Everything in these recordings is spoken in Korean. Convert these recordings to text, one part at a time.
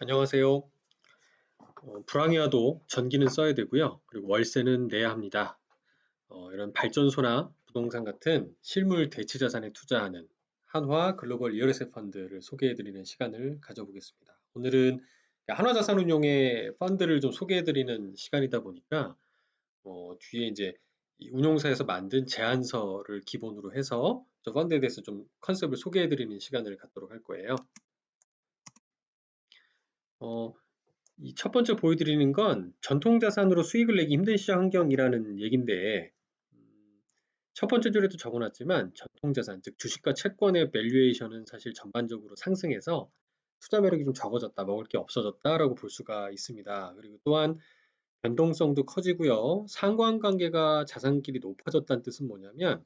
안녕하세요. 불황이어도 전기는 써야 되고요. 그리고 월세는 내야 합니다. 이런 발전소나 부동산 같은 실물 대체 자산에 투자하는 한화 글로벌 리얼에셋 펀드를 소개해드리는 시간을 가져보겠습니다. 오늘은 한화자산운용의 펀드를 좀 소개해드리는 시간이다 보니까 뒤에 이제 이 운용사에서 만든 제안서를 기본으로 해서 저 펀드에 대해서 좀 컨셉을 소개해드리는 시간을 갖도록 할 거예요. 어, 이 첫 번째 보여드리는 건 전통 자산으로 수익을 내기 힘든 시장 환경이라는 얘긴데, 첫 번째 줄에도 적어놨지만 전통 자산, 즉 주식과 채권의 밸류에이션은 사실 전반적으로 상승해서 투자 매력이 좀 적어졌다, 먹을 게 없어졌다라고 볼 수가 있습니다. 그리고 또한 변동성도 커지고요. 상관관계가 자산끼리 높아졌다는 뜻은 뭐냐면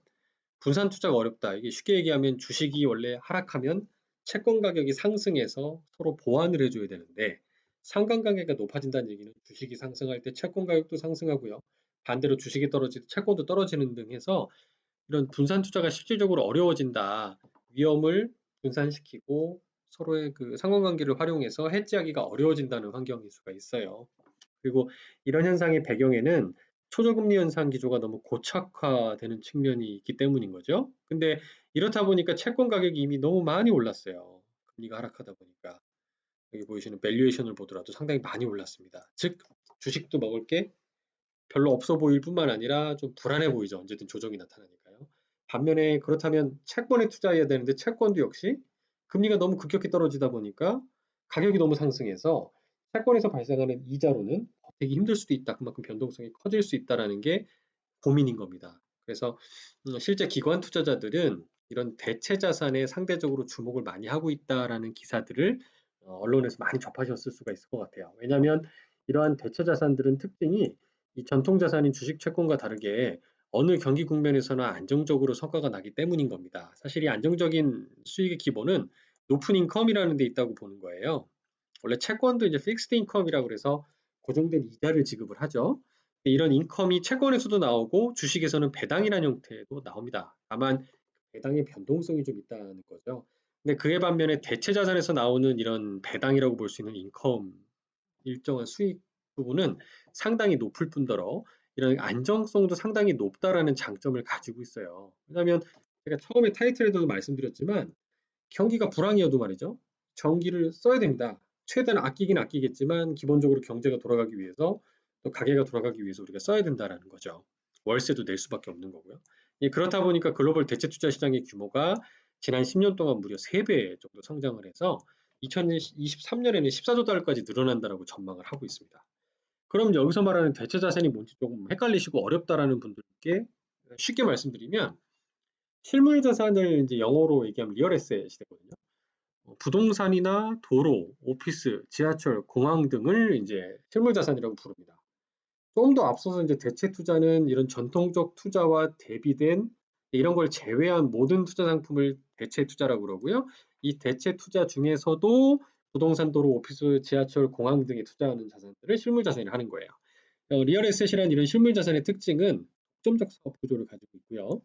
분산 투자가 어렵다. 이게 쉽게 얘기하면 주식이 원래 하락하면 채권 가격이 상승해서 서로 보완을 해줘야 되는데 상관관계가 높아진다는 얘기는 주식이 상승할 때 채권 가격도 상승하고요. 반대로 주식이 떨어질 때 채권도 떨어지는 등 해서 이런 분산 투자가 실질적으로 어려워진다. 위험을 분산시키고 서로의 그 상관관계를 활용해서 해지하기가 어려워진다는 환경일 수가 있어요. 그리고 이런 현상의 배경에는 초저금리 현상 기조가 너무 고착화되는 측면이 있기 때문인 거죠. 근데 이렇다 보니까 채권 가격이 이미 너무 많이 올랐어요. 금리가 하락하다 보니까. 여기 보이시는 밸류에이션을 보더라도 상당히 많이 올랐습니다. 즉, 주식도 먹을 게 별로 없어 보일 뿐만 아니라 좀 불안해 보이죠. 언제든 조정이 나타나니까요. 반면에 그렇다면 채권에 투자해야 되는데 채권도 역시 금리가 너무 급격히 떨어지다 보니까 가격이 너무 상승해서 채권에서 발생하는 이자로는 버티기 힘들 수도 있다. 그만큼 변동성이 커질 수 있다라는 게 고민인 겁니다. 그래서 실제 기관 투자자들은 이런 대체 자산에 상대적으로 주목을 많이 하고 있다라는 기사들을 언론에서 많이 접하셨을 수가 있을 것 같아요. 왜냐하면 이러한 대체 자산들은 특징이 이 전통 자산인 주식 채권과 다르게 어느 경기 국면에서나 안정적으로 성과가 나기 때문인 겁니다. 사실 이 안정적인 수익의 기본은 높은 인컴이라는 데 있다고 보는 거예요. 원래 채권도 이제 픽스드 인컴이라고 그래서 고정된 이자를 지급을 하죠. 이런 인컴이 채권에서도 나오고 주식에서는 배당이라는 형태도 나옵니다. 다만 배당의 변동성이 좀 있다는 거죠. 근데 그에 반면에 대체 자산에서 나오는 이런 배당이라고 볼 수 있는 인컴, 일정한 수익 부분은 상당히 높을 뿐더러 이런 안정성도 상당히 높다라는 장점을 가지고 있어요. 왜냐하면 제가 처음에 타이틀에도 말씀드렸지만 경기가 불황이어도 말이죠. 전기를 써야 됩니다. 최대한 아끼긴 아끼겠지만 기본적으로 경제가 돌아가기 위해서 또 가게가 돌아가기 위해서 우리가 써야 된다라는 거죠. 월세도 낼 수밖에 없는 거고요. 예, 그렇다 보니까 글로벌 대체 투자 시장의 규모가 지난 10년 동안 무려 3배 정도 성장을 해서 2023년에는 14조 달러까지 늘어난다라고 전망을 하고 있습니다. 그럼 여기서 말하는 대체 자산이 뭔지 조금 헷갈리시고 어렵다라는 분들께 쉽게 말씀드리면 실물 자산을 이제 영어로 얘기하면 리얼 에셋이 되거든요. 부동산이나 도로, 오피스, 지하철, 공항 등을 이제 실물 자산이라고 부릅니다. 좀 더 앞서서 이제 대체 투자는 이런 전통적 투자와 대비된 이런 걸 제외한 모든 투자 상품을 대체 투자라고 그러고요. 이 대체 투자 중에서도 부동산, 도로, 오피스, 지하철, 공항 등에 투자하는 자산들을 실물 자산이라 하는 거예요. 리얼 에셋이라는 이런 실물 자산의 특징은 독점적 사업 구조를 가지고 있고요.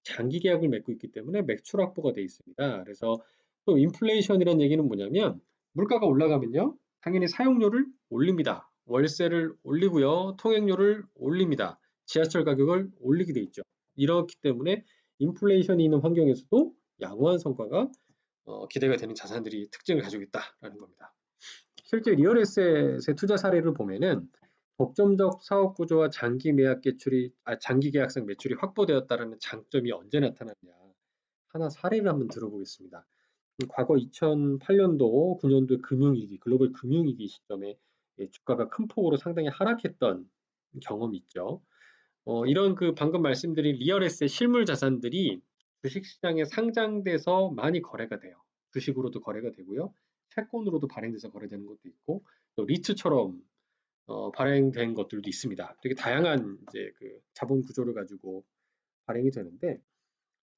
장기 계약을 맺고 있기 때문에 매출 확보가 돼 있습니다. 그래서 또 인플레이션이라는 얘기는 뭐냐면 물가가 올라가면요. 당연히 사용료를 올립니다. 월세를 올리고요. 통행료를 올립니다. 지하철 가격을 올리게 돼 있죠. 이렇기 때문에 인플레이션이 있는 환경에서도 양호한 성과가 기대가 되는 자산들이 특징을 가지고 있다라는 겁니다. 실제 리얼에셋의 투자 사례를 보면은 독점적 사업 구조와 장기 계약성 매출이 확보되었다라는 장점이 언제 나타났냐. 하나 사례를 한번 들어보겠습니다. 과거 2008년도, 9년도 금융위기, 글로벌 금융위기 시점에 주가가 큰 폭으로 상당히 하락했던 경험이 있죠. 이런 그 방금 말씀드린 리얼에셋 실물 자산들이 주식시장에 상장돼서 많이 거래가 돼요. 주식으로도 거래가 되고요. 채권으로도 발행돼서 거래되는 것도 있고, 또 리츠처럼 발행된 것들도 있습니다. 되게 다양한 이제 그 자본 구조를 가지고 발행이 되는데,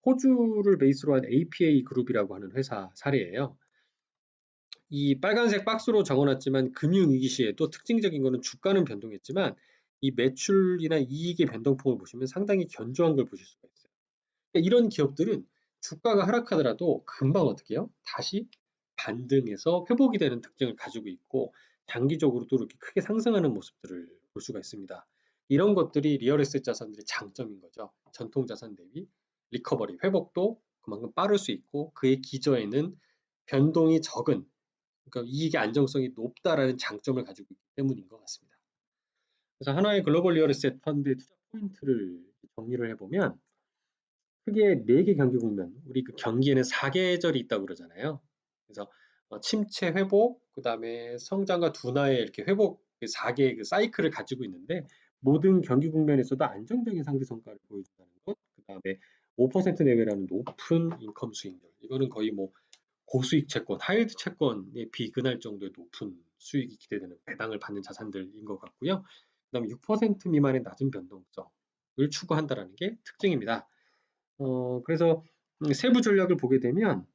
호주를 베이스로 한 APA 그룹이라고 하는 회사 사례예요. 이 빨간색 박스로 적어놨지만 금융위기 시에 또 특징적인 거는 주가는 변동했지만 이 매출이나 이익의 변동폭을 보시면 상당히 견조한 걸 보실 수가 있어요. 그러니까 이런 기업들은 주가가 하락하더라도 금방 어떻게 해요? 다시 반등해서 회복이 되는 특징을 가지고 있고 장기적으로도 이렇게 크게 상승하는 모습들을 볼 수가 있습니다. 이런 것들이 리얼에셋 자산들의 장점인 거죠. 전통 자산 대비 리커버리, 회복도 그만큼 빠를 수 있고 그의 기저에는 변동이 적은, 그러니까 이익의 안정성이 높다라는 장점을 가지고 있기 때문인 것 같습니다. 그래서 하나의 글로벌 리얼에셋 펀드의 투자 포인트를 정리를 해보면 크게 4개 경기 국면, 우리 그 경기에는 4계절이 있다고 그러잖아요. 그래서 침체 회복, 그 다음에 성장과 둔화의 이렇게 회복 4개의 그 사이클을 가지고 있는데 모든 경기 국면에서도 안정적인 상대 성과를 보여준다는 것, 그 다음에 5% 내외라는 높은 인컴 수익률. 이거는 거의 뭐 고수익 채권, 하이드 채권에 비근할 정도의 높은 수익이 기대되는 배당을 받는 자산들인 것 같고요. 그다음에 6% 미만의 낮은 변동성을 추구한다라는 게 특징입니다. 그래서 세부 전략을 보게 되면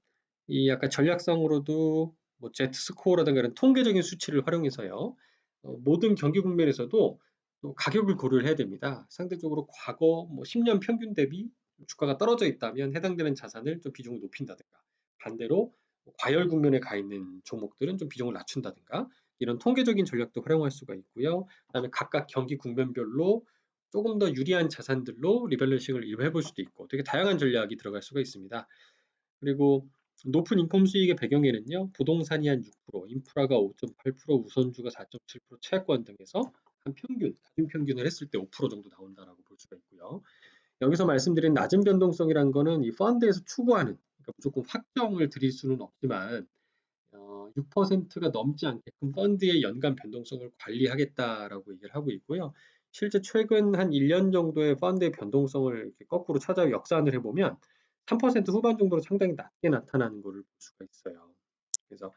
이 약간 전략상으로도 뭐 Z 스코어라든가 이런 통계적인 수치를 활용해서요. 모든 경기 국면에서도 또 가격을 고려를 해야 됩니다. 상대적으로 과거 뭐 10년 평균 대비 주가가 떨어져 있다면 해당되는 자산을 좀 비중을 높인다든가 반대로 과열 국면에 가 있는 종목들은 좀 비중을 낮춘다든가 이런 통계적인 전략도 활용할 수가 있고요. 그다음에 각각 경기 국면별로 조금 더 유리한 자산들로 리밸런싱을 해볼 수도 있고 되게 다양한 전략이 들어갈 수가 있습니다. 그리고 높은 인컴 수익의 배경에는요. 부동산이 한 6%, 인프라가 5.8%, 우선주가 4.7%, 채권 등에서 한 평균, 가중 평균을 했을 때 5% 정도 나온다라고 볼 수가 있고요. 여기서 말씀드린 낮은 변동성이란 거는 이 펀드에서 추구하는, 그러니까 무조건 확정을 드릴 수는 없지만 6%가 넘지 않게끔 펀드의 연간 변동성을 관리하겠다라고 얘기를 하고 있고요. 실제 최근 한 1년 정도의 펀드의 변동성을 이렇게 거꾸로 찾아 역산을 해보면 3% 후반 정도로 상당히 낮게 나타나는 것을 볼 수가 있어요. 그래서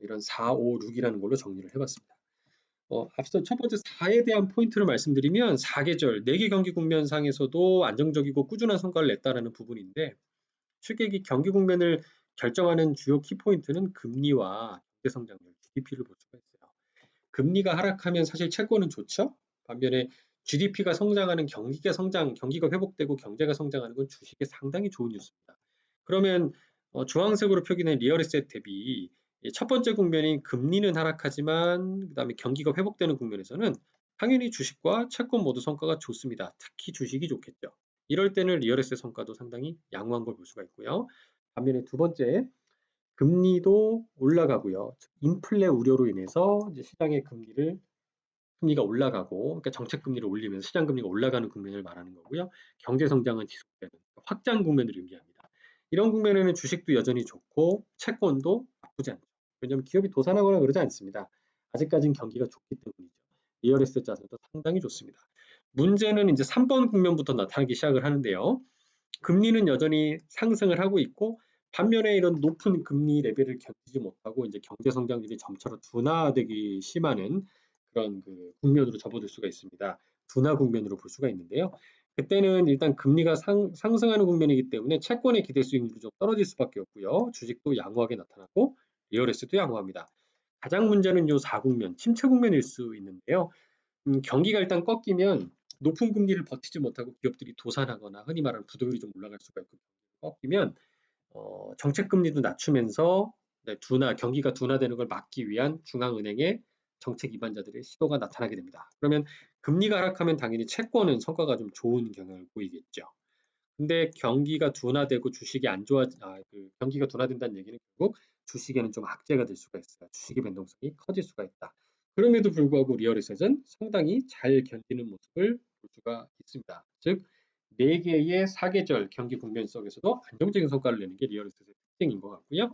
이런 4, 5, 6이라는 걸로 정리를 해봤습니다. 앞서 첫 번째 4에 대한 포인트를 말씀드리면 4계절, 4개 경기 국면상에서도 안정적이고 꾸준한 성과를 냈다라는 부분인데 실격이 경기 국면을 결정하는 주요 키포인트는 금리와 경제 성장률, GDP를 볼 수가 있어요. 금리가 하락하면 사실 채권은 좋죠. 반면에 GDP가 성장하는 경기가 회복되고 경제가 성장하는 건 주식에 상당히 좋은 뉴스입니다. 그러면 주황색으로 표기된 리얼에셋 대비 첫 번째 국면인 금리는 하락하지만 그다음에 경기가 회복되는 국면에서는 당연히 주식과 채권 모두 성과가 좋습니다. 특히 주식이 좋겠죠. 이럴 때는 리얼에셋 성과도 상당히 양호한 걸 볼 수가 있고요. 반면에 두 번째 금리도 올라가고요. 인플레 우려로 인해서 이제 시장의 금리가 올라가고, 그러니까 정책 금리를 올리면서 시장 금리가 올라가는 국면을 말하는 거고요. 경제 성장은 지속되는 확장 국면을 의미합니다. 이런 국면에는 주식도 여전히 좋고 채권도 나쁘지 않죠. 왜냐하면 기업이 도산하거나 그러지 않습니다. 아직까지는 경기가 좋기 때문이죠. 리얼에셋 자산도 상당히 좋습니다. 문제는 이제 3번 국면부터 나타나기 시작을 하는데요. 금리는 여전히 상승을 하고 있고 반면에 이런 높은 금리 레벨을 견디지 못하고 이제 경제 성장률이 점차로 둔화되기 심하는 그런 그 국면으로 접어들 수가 있습니다. 둔화 국면으로 볼 수가 있는데요. 그때는 일단 금리가 상승하는 국면이기 때문에 채권의 기대 수익률이 좀 떨어질 수밖에 없고요. 주식도 양호하게 나타나고 리얼에셋도 양호합니다. 가장 문제는 요 4국면, 침체 국면일 수 있는데요. 경기가 일단 꺾이면 높은 금리를 버티지 못하고 기업들이 도산하거나 흔히 말하는 부도율이 좀 올라갈 수가 있고 꺾이면 정책 금리도 낮추면서 네, 경기가 둔화되는 걸 막기 위한 중앙은행의 정책 위반자들의 시도가 나타나게 됩니다. 그러면 금리가 하락하면 당연히 채권은 성과가 좀 좋은 경향을 보이겠죠. 근데 경기가 둔화되고 주식이 안 좋아, 경기가 둔화된다는 얘기는 결국 주식에는 좀 악재가 될 수가 있어요. 주식의 변동성이 커질 수가 있다. 그럼에도 불구하고 리얼에셋은 상당히 잘 견디는 모습을 볼 수가 있습니다. 즉, 4개의 사계절 경기 국면 속에서도 안정적인 성과를 내는 게 리얼에셋의 특징인 것 같고요.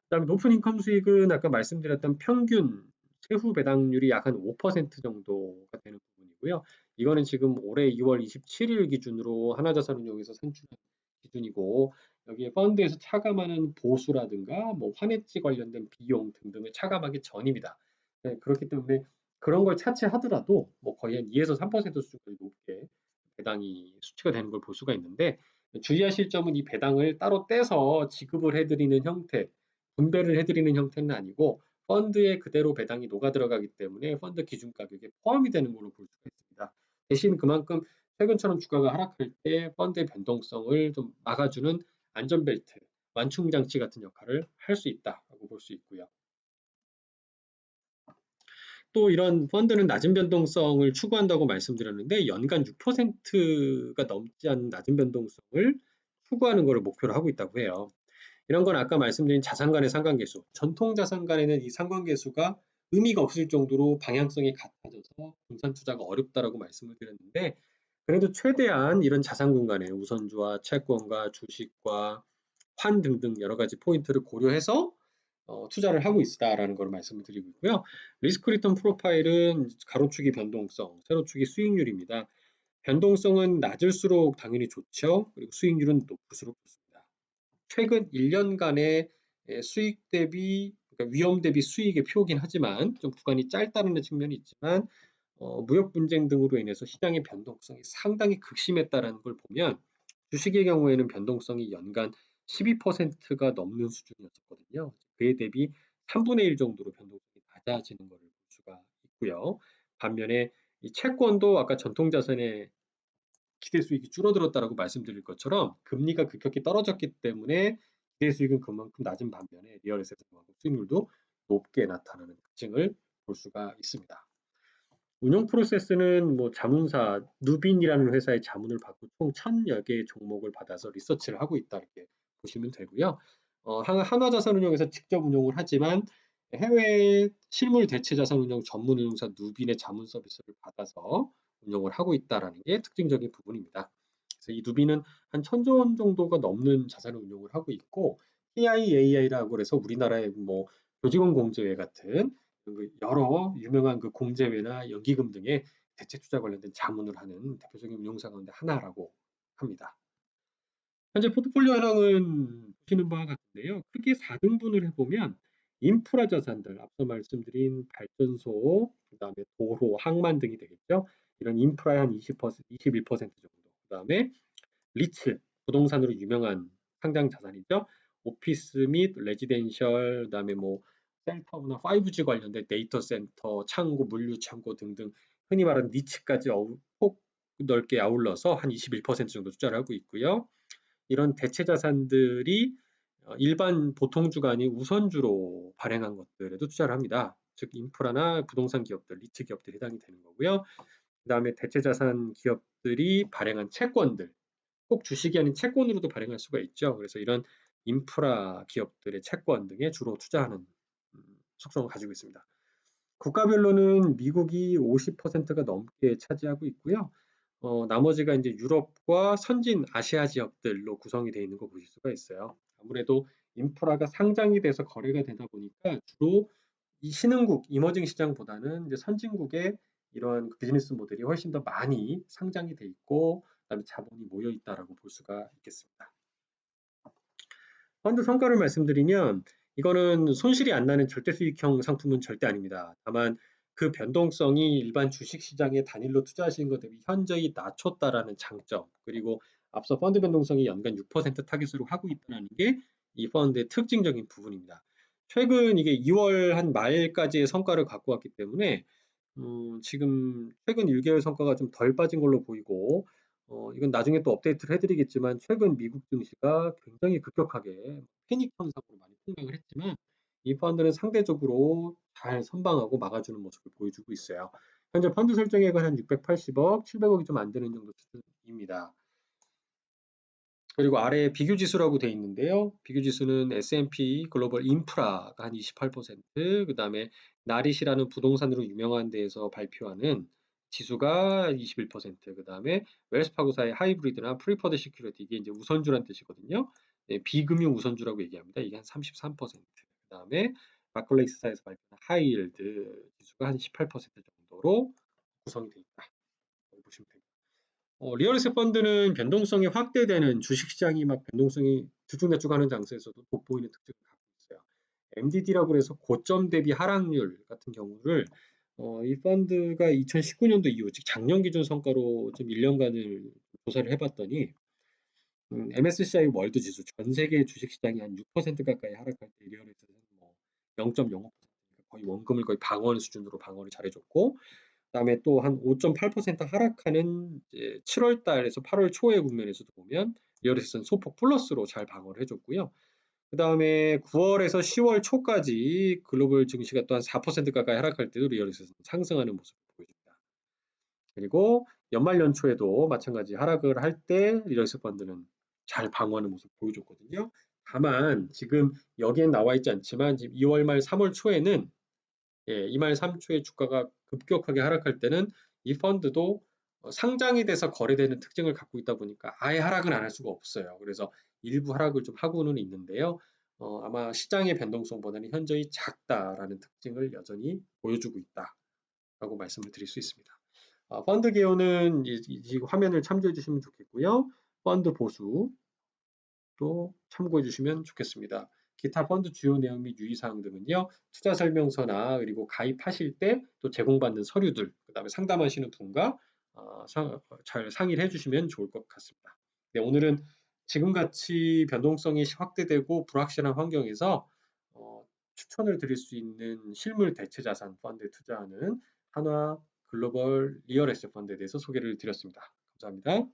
그다음에 높은 인컴 수익은 아까 말씀드렸던 평균 세후 배당률이 약 한 5% 정도가 되는 부분이고요. 이거는 지금 올해 2월 27일 기준으로 하나자산운용에서 산출한 기준이고 여기에 펀드에서 차감하는 보수라든가 뭐 환해지 관련된 비용 등등을 차감하기 전입니다. 네, 그렇기 때문에 그런 걸 차치하더라도 뭐 거의 한 2에서 3% 수준까지 높게 배당이 수치가 되는 걸 볼 수가 있는데 주의하실 점은 이 배당을 따로 떼서 지급을 해드리는 형태, 분배를 해드리는 형태는 아니고 펀드에 그대로 배당이 녹아 들어가기 때문에 펀드 기준 가격에 포함이 되는 걸로 볼 수가 있습니다. 대신 그만큼 최근처럼 주가가 하락할 때 펀드의 변동성을 좀 막아주는 안전벨트, 완충장치 같은 역할을 할 수 있다라고 볼 수 있고요. 또 이런 펀드는 낮은 변동성을 추구한다고 말씀드렸는데 연간 6%가 넘지 않는 낮은 변동성을 추구하는 것을 목표로 하고 있다고 해요. 이런 건 아까 말씀드린 자산 간의 상관계수, 전통 자산 간에는 이 상관계수가 의미가 없을 정도로 방향성이 같아져서 분산 투자가 어렵다라고 말씀을 드렸는데 그래도 최대한 이런 자산 공간에 우선주와 채권과 주식과 환 등등 여러 가지 포인트를 고려해서 투자를 하고 있다라는 걸 말씀을 드리고 있고요. 리스크 리턴 프로파일은 가로축이 변동성, 세로축이 수익률입니다. 변동성은 낮을수록 당연히 좋죠. 그리고 수익률은 높을수록 좋습니다. 최근 1년간의 수익 대비, 그러니까 위험 대비 수익의 표긴 하지만 좀 구간이 짧다는 측면이 있지만 무역 분쟁 등으로 인해서 시장의 변동성이 상당히 극심했다는 걸 보면 주식의 경우에는 변동성이 연간 12%가 넘는 수준이었거든요. 그에 대비 3분의 1 정도로 변동성이 낮아지는 것을 볼 수가 있고요. 반면에 이 채권도 아까 전통자산의 기대 수익이 줄어들었다라고 말씀드릴 것처럼 금리가 급격히 떨어졌기 때문에 기대 수익은 그만큼 낮은 반면에 리얼에셋하고 수익률도 높게 나타나는 특징을 볼 수가 있습니다. 운용 프로세스는 뭐 자문사 누빈이라는 회사의 자문을 받고 총 1000여 개의 종목을 받아서 리서치를 하고 있다 이렇게 보시면 되고요. 한화자산운용에서 직접 운용을 하지만 해외 실물 대체 자산운용 전문 운용사 누빈의 자문 서비스를 받아서 운용을 하고 있다라는 게 특징적인 부분입니다. 그래서 이 누빈은 한 1000조 원 정도가 넘는 자산을 운용을 하고 있고 PIAI라고 해서 우리나라의 뭐 교직원 공제회 같은 여러 유명한 그 공제회나 연기금 등의 대체 투자 관련된 자문을 하는 대표적인 운용사 가운데 하나라고 합니다. 현재 포트폴리오 현황은 보시는 바와 같은데요. 크게 4등분을 해보면 인프라 자산들, 앞서 말씀드린 발전소, 그다음에 도로, 항만 등이 되겠죠. 이런 인프라의 한 20%, 21% 정도. 그다음에 리츠, 부동산으로 유명한 상장 자산이죠. 오피스 및 레지덴셜, 그다음에 뭐 셀터나 5G 관련된 데이터 센터, 창고, 물류 창고 등등 흔히 말하는 니치까지 폭 넓게 아울러서 한 21% 정도 투자를 하고 있고요. 이런 대체 자산들이 일반 보통 주가 아닌 우선주로 발행한 것들에도 투자를 합니다. 즉 인프라나 부동산 기업들, 리츠 기업들이 해당이 되는 거고요. 그다음에 대체 자산 기업들이 발행한 채권들, 꼭 주식이 아닌 채권으로도 발행할 수가 있죠. 그래서 이런 인프라 기업들의 채권 등에 주로 투자하는 속성을 가지고 있습니다. 국가별로는 미국이 50%가 넘게 차지하고 있고요. 나머지가 이제 유럽과 선진 아시아 지역들로 구성이 되어 있는 거 보실 수가 있어요. 아무래도 인프라가 상장이 돼서 거래가 되다 보니까 주로 이 신흥국, 이머징 시장보다는 이제 선진국의 이러한 비즈니스 모델이 훨씬 더 많이 상장이 돼 있고, 그다음에 자본이 모여 있다라고 볼 수가 있겠습니다. 펀드 성과를 말씀드리면 이거는 손실이 안 나는 절대 수익형 상품은 절대 아닙니다. 다만 그 변동성이 일반 주식 시장에 단일로 투자하시는 것 대비 현저히 낮췄다라는 장점, 그리고 앞서 펀드 변동성이 연간 6% 타깃으로 하고 있다는 게 이 펀드의 특징적인 부분입니다. 최근 이게 2월 한 말까지의 성과를 갖고 왔기 때문에 지금 최근 1개월 성과가 좀 덜 빠진 걸로 보이고 이건 나중에 또 업데이트를 해드리겠지만 최근 미국 증시가 굉장히 급격하게 패닉 현상으로 많이 폭락을 했지만 이 펀드는 상대적으로 잘 선방하고 막아주는 모습을 보여주고 있어요. 현재 펀드 설정액은 한 680억, 700억이 좀 안 되는 정도 수준입니다. 그리고 아래에 비교 지수라고 되어 있는데요. 비교 지수는 S&P 글로벌 인프라가 한 28%, 그다음에 나릿이라는 부동산으로 유명한 데에서 발표하는 지수가 21%, 그다음에 웰스파고사의 하이브리드나 프리퍼드 시큐리티 이게 이제 우선주란 뜻이거든요. 네, 비금융 우선주라고 얘기합니다. 이게 한 33%. 그다음에 마클레이스사에서 발표한 하이힐드 지수가 한 18% 정도로 구성이 되어 있다. 보시면 됩니다. 리얼에셋 펀드는 변동성이 확대되는 주식시장이 막 변동성이 들쭉날쭉하는 장세에서도 돋보이는 특징을 갖고 있어요. MDD라고 해서 고점 대비 하락률 같은 경우를 이 펀드가 2019년도 이후, 즉 작년 기준 성과로 좀 1년간을 조사를 해봤더니 MSCI 월드 지수 전 세계 주식시장이 한 6% 가까이 하락할 때 리얼에셋은 뭐 0.05% 거의 원금을 거의 방어하는 수준으로 방어를 잘해줬고 그다음에 또 한 5.8% 하락하는 이제 7월 달에서 8월 초의 국면에서도 보면 리얼에셋은 소폭 플러스로 잘 방어를 해줬고요. 그 다음에 9월에서 10월 초까지 글로벌 증시가 또한 4% 가까이 하락할 때도 리얼에셋은 상승하는 모습을 보여줍니다. 그리고 연말 연초에도 마찬가지 하락을 할 때 리얼에셋 펀드는 잘 방어하는 모습을 보여줬거든요. 다만 지금 여기엔 나와 있지 않지만 지금 2월 말 3월 초에는 2말 3초에 주가가 급격하게 하락할 때는 이 펀드도 상장이 돼서 거래되는 특징을 갖고 있다 보니까 아예 하락은 안 할 수가 없어요. 그래서 일부 하락을 좀 하고는 있는데요. 아마 시장의 변동성보다는 현저히 작다라는 특징을 여전히 보여주고 있다라고 말씀을 드릴 수 있습니다. 펀드 개요는 이 화면을 참조해 주시면 좋겠고요. 펀드 보수 또 참고해 주시면 좋겠습니다. 기타 펀드 주요 내용 및 유의사항 등은요. 투자 설명서나 그리고 가입하실 때 또 제공받는 서류들, 그다음에 상담하시는 분과 잘 상의를 해주시면 좋을 것 같습니다. 네, 오늘은 지금같이 변동성이 확대되고 불확실한 환경에서 추천을 드릴 수 있는 실물 대체 자산 펀드에 투자하는 한화 글로벌 리얼 에셋 펀드에 대해서 소개를 드렸습니다. 감사합니다.